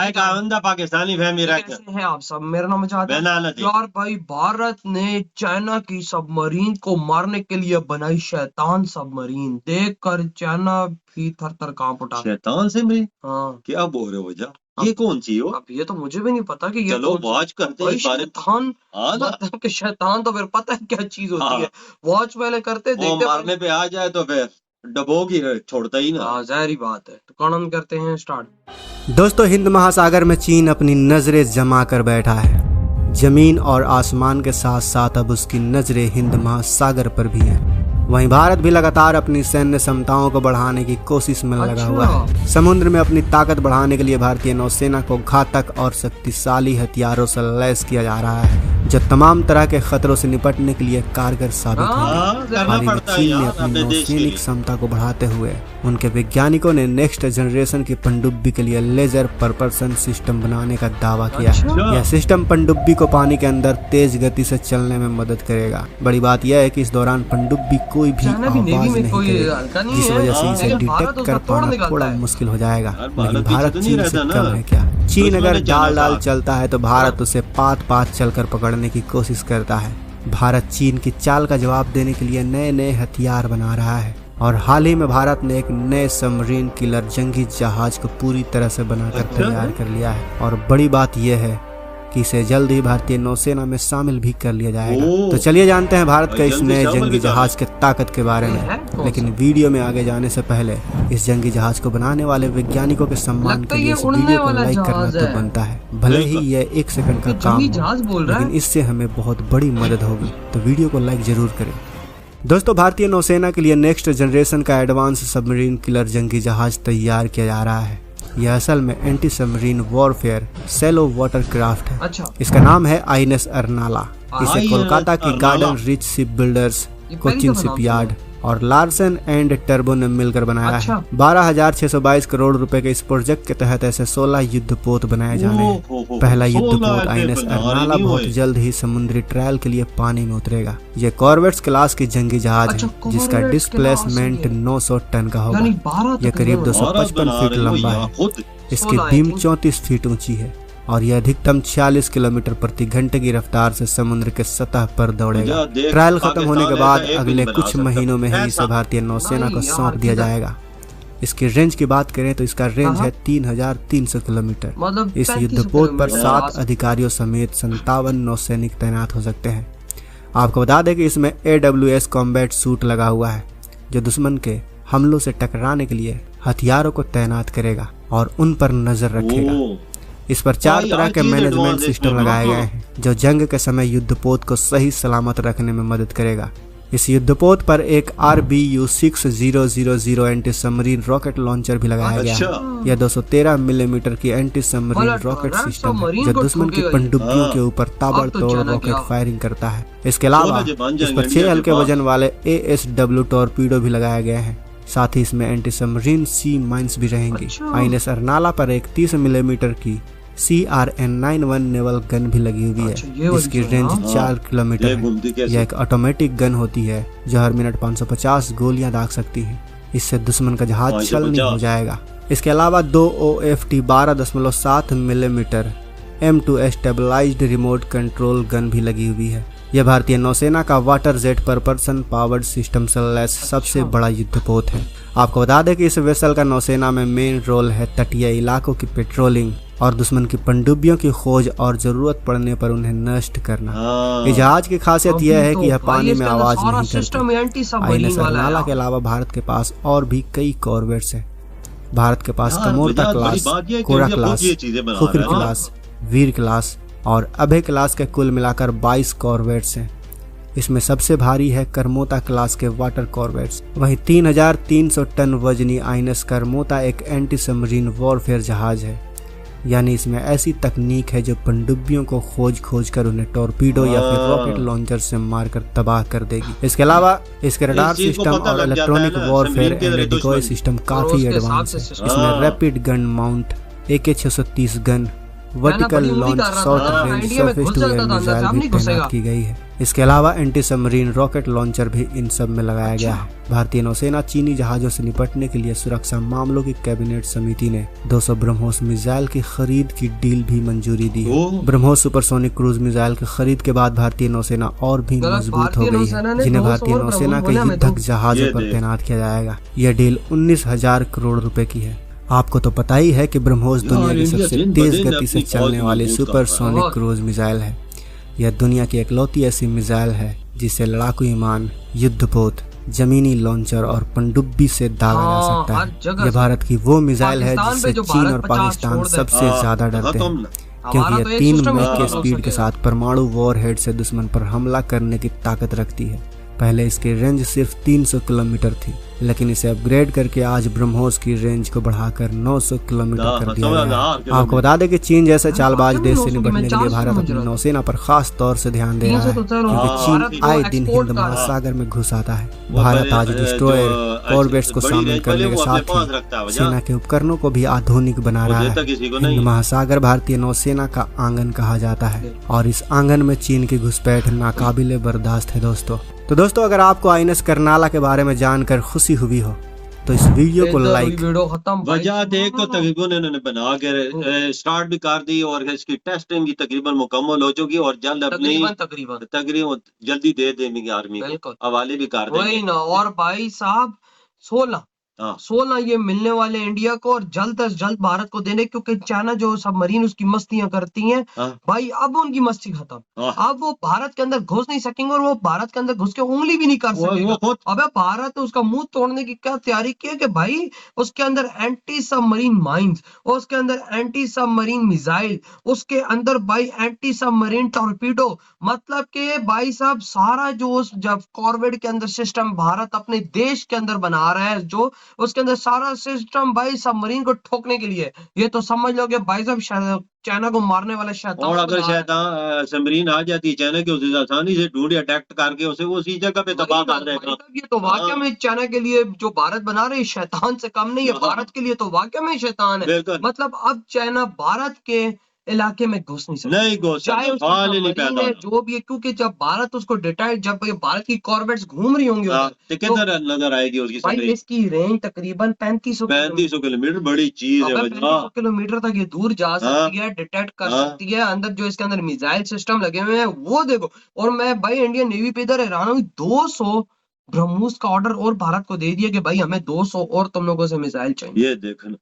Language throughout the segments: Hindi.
भाई का आंदा पाकिस्तानी फैमिली रहते कैसे हैं आप सब? मेरा नाम है बेना नदी यार भाई, भारत ने चाइना की सबमरीन को मारने के लिए बनाई शैतान सबमरीन। देख कर चाइना भी थर थर कांप उठा। शैतान से मेरी हाँ, क्या बोल रहे हो भैया? ये कौन सी हो? अब ये तो मुझे भी नहीं पता कि ये चलो कौन सी- वॉच करते हैं भाई इस बारे में। शैतान, हाँ ना, मतलब कि शैतान तो फिर पता है क्या चीज होती हाँ। है। वॉच पहले करते वो देखते मारने पे आ जाए तो फिर डबोगी छोड़ता ही ना। हाँ, जाहिर बात है। तो कौन करते हैं स्टार्ट। दोस्तों, हिंद महासागर में चीन अपनी नजरें जमा कर बैठा है। जमीन और आसमान के साथ साथ अब उसकी नजरें हिंद महासागर पर भी हैं। वहीं भारत भी लगातार अपनी सैन्य क्षमताओं को बढ़ाने की कोशिश में लगा हुआ है। समुद्र में अपनी ताकत बढ़ाने के लिए भारतीय नौसेना को घातक और शक्तिशाली हथियारों से लैस किया जा रहा है, जो तमाम तरह के खतरों से निपटने के लिए कारगर साबित होंगे। करना हाल ही में पड़ता है चीन ने यार अपनी अपने देश के नौसैनिक लिए। क्षमता को बढ़ाते हुए उनके वैज्ञानिकों ने नेक्स्ट जनरेशन की पनडुब्बी के लिए लेजर परपल्सन सिस्टम बनाने का दावा किया है। यह सिस्टम पनडुब्बी को पानी के अंदर तेज गति से चलने में मदद करेगा। बड़ी बात यह है कि इस दौरान पनडुब्बी कोई भी आवाज नहीं करेगी, जिस वजह से इसे डिटेक्ट कर पाना थोड़ा मुश्किल हो जाएगा। लेकिन भारत चीन से कम है क्या? चीन अगर डाल चलता है तो भारत उसे पात पात चलकर पकड़ने की कोशिश करता है। भारत चीन की चाल का जवाब देने के लिए नए नए हथियार बना रहा है और हाल ही में भारत ने एक नए सबमरीन किलर जंगी जहाज को पूरी तरह से बनाकर तैयार कर लिया है। और बड़ी बात यह है कि इसे जल्द ही भारतीय नौसेना में शामिल भी कर लिया जाएगा। तो चलिए जानते हैं भारत के इस नए जंगी जहाज के ताकत के बारे में। लेकिन वीडियो में आगे जाने से पहले इस जंगी जहाज को बनाने वाले वैज्ञानिकों के सम्मान के लिए इस वीडियो को लाइक करना तो बनता है। भले ही यह 1 सेकंड का काम हो, लेकिन इससे हमें बहुत बड़ी मदद होगी, तो वीडियो को लाइक जरूर करें। दोस्तों, भारतीय नौसेना के लिए नेक्स्ट जनरेशन का एडवांस सबमरीन किलर जंगी जहाज तैयार किया जा रहा है। यह असल में anti submarine warfare shallow water craft है। इसका नाम है आईएनएस अर्नाला। इसे कोलकाता की garden rich ship builders, Cochin shipyard और लार्सन एंड टर्बो ने मिलकर बनाया है। 12,622 करोड़ रुपए के इस प्रोजेक्ट के तहत ऐसे 16 युद्धपोत बनाए जाने हैं। पहला युद्धपोत आईएनएस अर्नाला बहुत जल्द ही समुद्री ट्रायल के लिए पानी में उतरेगा। ये कॉर्वेट्स क्लास की जंगी जहाज है, जिसका डिस्प्लेसमेंट 900 टन का होगा। यह करीब 255 फीट लंबा है। इसकी बीम 34 फीट ऊंची है और यह अधिकतम 46 किलोमीटर प्रति घंटे की रफ्तार से समुद्र के सतह पर दौड़ेगा। ट्रायल खत्म होने के बाद अगले कुछ महीनों में ही इसे भारतीय नौसेना को सौंप दिया जाएगा। इसकी रेंज की बात करें तो इसका रेंज है 3,300 किलोमीटर। इस युद्धपोत पर 7 अधिकारियों समेत 57 नौसैनिक तैनात हो सकते हैं। आपको बता दें कि इसमें AWS कॉम्बैट सूट लगा हुआ है, जो दुश्मन के हमलों से टकराने के लिए हथियारों को तैनात करेगा और उन पर नजर रखेगा। इस पर 4 तरह के मैनेजमेंट सिस्टम लगाए गए हैं, जो जंग के समय युद्धपोत को सही सलामत रखने में मदद करेगा। इस युद्धपोत पर एक RBU-6000 anti submarine rocket launcher भी लगाया गया है। यह 213 मिलीमीटर की एंटी सबमरीन रॉकेट सिस्टम है, जो दुश्मन की पनडुब्बियों के ऊपर ताबड़तोड़ रॉकेट फायरिंग करता है। इसके अलावा इस पर 6 हल्के वजन वाले ASW टॉर्पीडो भी लगाए गए हैं। साथ ही इसमें एंटी सबमरीन सी माइंस भी रहेंगी। आईएनएस अर्नाला पर एक 30 मिलीमीटर की CRN-91 नेवल गन भी लगी हुई है। इसकी रेंज 4 किलोमीटर है। यह एक ऑटोमेटिक गन होती है जो हर मिनट 550 गोलियां दाग सकती है। इससे दुश्मन का जहाज छलनी हो जाएगा। इसके अलावा 2 OFT 12.7 millimetre M2 stabilised remote control gun भी लगी हुई है। यह भारतीय नौसेना का water jet propulsion powered system से लैस सबसे बड़ा युद्धपोत है। आपको बता दें कि इस वेसल का नौसेना में मेन रोल है तटीय इलाकों की पेट्रोलिंग और दुश्मन की पनडुब्बियों की खोज और जरूरत पड़ने पर उन्हें नष्ट करना। इस जहाज की खासियत यह है कि यह पानी में आवाज नहीं करता। आईएनएस अर्नाला के अलावा भारत के पास और भी कई कॉर्वेट्स हैं। भारत के पास कमोरता क्लास, कोरा क्लास, खुखरी क्लास, वीर क्लास और अभय क्लास के कुल मिलाकर 22 कॉर्वेट्स हैं। इसमें सबसे भारी है करमोता क्लास के वाटर कॉर्वेट्स। वहीं 3,300 टन वजनी आईएनएस करमोता एक एंटी सबमरीन वॉरफेयर जहाज है। यानी इसमें ऐसी तकनीक है जो पनडुब्बियों को खोज कर उन्हें टॉर्पीडो या फिर रॉकेट लॉन्चर से मारकर तबाह कर देगी। इसके अलावा इसके रडार सिस्टम और electronic warfare and decoy system काफी एडवांस है। इसमें rapid gun mount AK-630 gun, vertical बड़ी उंगली लॉन्च कर रहा शॉर्ट था, रेंज इंडिया में सरफेस घुस टू जाता एयर था अंदर से, मिसाइल अब भी नहीं घुसेगा। तैनात की गई है। इसके अलावा एंटी सबमरीन रॉकेट लॉन्चर भी इन सब में लगाया गया है। भारतीय नौसेना चीनी जहाजों से निपटने के लिए सुरक्षा मामलों की कैबिनेट समिति ने 200 ब्रह्मोस मिसाइल की खरीद की डील भी मंजूरी दी है। ब्रह्मोस सुपरसोनिक क्रूज मिसाइल की खरीद के बाद भारतीय नौसेना और भी मजबूत हो गई है, जिन्हें भारतीय नौसेना के युद्धक जहाजों पर तैनात किया जाएगा। यह डील 19,000 करोड़ रुपए की है। आपको तो पता ही है कि ब्रह्मोस दुनिया की सबसे तेज गति से चलने वाली सुपरसोनिक क्रूज मिसाइल है। यह दुनिया की इकलौती ऐसी मिसाइल है जिसे लड़ाकू विमान, युद्धपोत, जमीनी लॉन्चर और पनडुब्बी से दागा जा सकता है। यह भारत की वो मिसाइल है जिससे चीन और पाकिस्तान सबसे ज्यादा डरते हैं, क्योंकि यह 3 मैक के स्पीड के साथ परमाणु वॉरहेड से दुश्मन पर हमला करने की ताकत रखती है। पहले इसकी रेंज सिर्फ 300 किलोमीटर थी, लेकिन इसे अपग्रेड करके आज ब्रह्मोस की रेंज को बढ़ाकर 900 किलोमीटर कर दिया गया है। आपको बता दें कि चीन जैसे चालबाज देश से निपटने के लिए भारत अपनी नौसेना पर खास तौर से ध्यान दे रहा है, क्योंकि चीन आए दिन हिंद महासागर में घुस आता है। भारत आज डिस्ट्रॉयर, कॉर्वेट्स को शामिल करने के साथ ही सेना के उपकरणों को भी आधुनिक बना रहा है। हिंद महासागर भारतीय नौसेना का आंगन कहा जाता है और इस आंगन में चीन की घुसपैठ नाकाबिले बर्दाश्त है दोस्तों। तो दोस्तों, अगर आपको आईएनएस करनाला के बारे में जानकर खुशी हुई हो तो इस वीडियो को लाइक, वजह देख तो तकरीबन इन्होंने बना के स्टार्ट भी कर दी और इसकी टेस्टिंग भी तकरीबन मुकम्मल हो चुकी और जल्द अपनी तकरीबन जल्दी दे देंगे आर्मी को हवाले भी कर देंगे। वही ना। और भाई साहब 16 ये मिलने वाले इंडिया को और जल्द से जल्द भारत को देने, क्योंकि चाइना जो सबमरीन उसकी मस्तियां करती हैं भाई, अब उनकी मस्ती खत्म। अब वो भारत के अंदर घुस नहीं सकेंगे और वो भारत के अंदर घुस के उंगली भी नहीं कर सकेगा। अबे भारत ने उसका मुंह तोड़ने की क्या तैयारी की है कि भाई उसके अंदर एंटी सबमरीन माइंस, उसके अंदर एंटी सबमरीन मिसाइल, उसके अंदर भाई एंटी सबमरीन टॉर्पीडो, मतलब के भाई साहब सारा जो जब कॉर्वेट के अंदर सिस्टम भारत अपने देश के अंदर बना रहा है, जो उसके अंदर सारा सिस्टम भाई सबमरीन को ठोकने के लिए, ये तो समझ लो कि भाई साहब चाइना को मारने वाला शैतान। और अगर शैतान सबमरीन आ जाती है चाइना के, उसे आसानी से ढूंढ अटैक करके उसे उसी जगह पे तबाह कर देगा। ये तो वाकई में चाइना के लिए जो भारत बना रहे शैतान से कम नहीं है, भारत के लिए तो वाकई में शैतान है। मतलब अब चाइना भारत के इलाके में घुस नहीं सकता, नहीं घुस सकता, जो भी है, क्योंकि जब भारत उसको डिटेक्ट, जब भारत की कॉर्वेट्स घूम रही होंगी तो किधर नजर आएगी उसकी भाई, इसकी रेंज तकरीबन 3500 किलोमीटर, बड़ी चीज है। 3500 किलोमीटर तक ये दूर जा सकती है, डिटेक्ट कर सकती है। अंदर जो इसके अंदर मिसाइल सिस्टम लगे हुए हैं वो देखो। और मैं भाई इंडियन नेवी पे इधर हैरान हूँ, 200 ब्रह्मोस का ऑर्डर और भारत को दे दिया कि भाई हमें 200 और तुम लोगों से मिसाइल चाहिए। ये देखना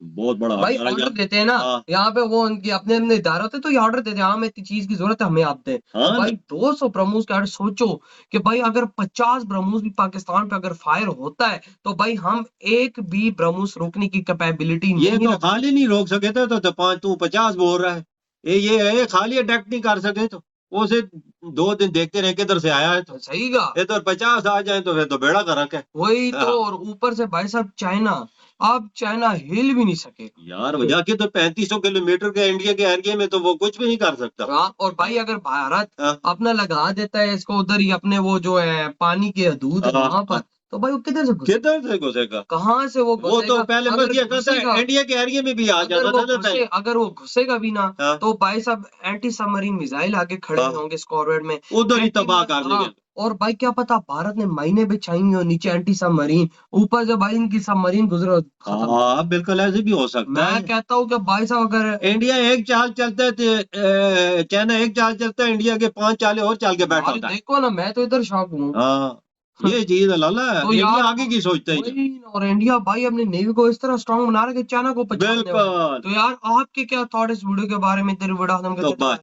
बहुत बड़ा भाई ऑर्डर देते हैं ना, यहाँ पे वो उनके अपने अपने इदारे होते हैं, तो ये ऑर्डर देते हैं, हमें इतनी चीज की जरूरत है, हमें आप दें। भाई 200 ब्रह्मोस का ऑर्डर, सोचो कि भाई अगर 50 ब्रह्मोस भी पाकिस्तान पे अगर फायर होता है तो भाई हम एक भी ब्रह्मोस रोकने की कैपेबिलिटी ये तो खाली नहीं रोक सके थे, तो 50 बोल रहा है ये खाली अटैक नहीं कर सके तो उसे 2 दिन देखते रहे किधर से आया है, तो सही का इधर 50 आ जाए तो फिर तो बेड़ा गर्क है। वही तो। और ऊपर से भाई साहब चाइना, अब चाइना हिल भी नहीं सके यार, वजह के तो 3500 किलोमीटर के इंडिया के एरिया में तो वो कुछ भी नहीं कर सकता। और भाई अगर भारत अपना लगा देता है इसको उधर ही अपने वो जो है पानी के हदूद वहां पर, तो भाई वो किधर से घुसेगा, कहाँ से वो तो पहले इंडिया के एरिया में भी आ जाता था। अगर वो घुसेगा भी ना तो भाई साहब एंटी सबमरीन मिसाइल आगे खड़े होंगे स्क्वाड में, उधर ही तबाह कर देंगे। और भाई क्या पता भारत ने मायने बिछाई हुई हो नीचे एंटी सबमरीन, ऊपर से भाई इनकी सबमरीन गुजरो। बिल्कुल ऐसे भी हो सकता है। मैं कहता हूँ कि भाई साहब अगर इंडिया एक चाल चलता है, चाइना एक चाल चलता है, इंडिया के 5 चालें और चल के बैठा होता है। देखो ना, मैं तो इधर शौक हूँ। ये चीज लाला तो यार आगे की सोचता है। और इंडिया भाई अपने नेवी को इस तरह स्ट्रांग बना रहा है कि चाइना को पहचान दे। तो यार आपके क्या थॉट इस वीडियो के बारे में? तेरे वीडियो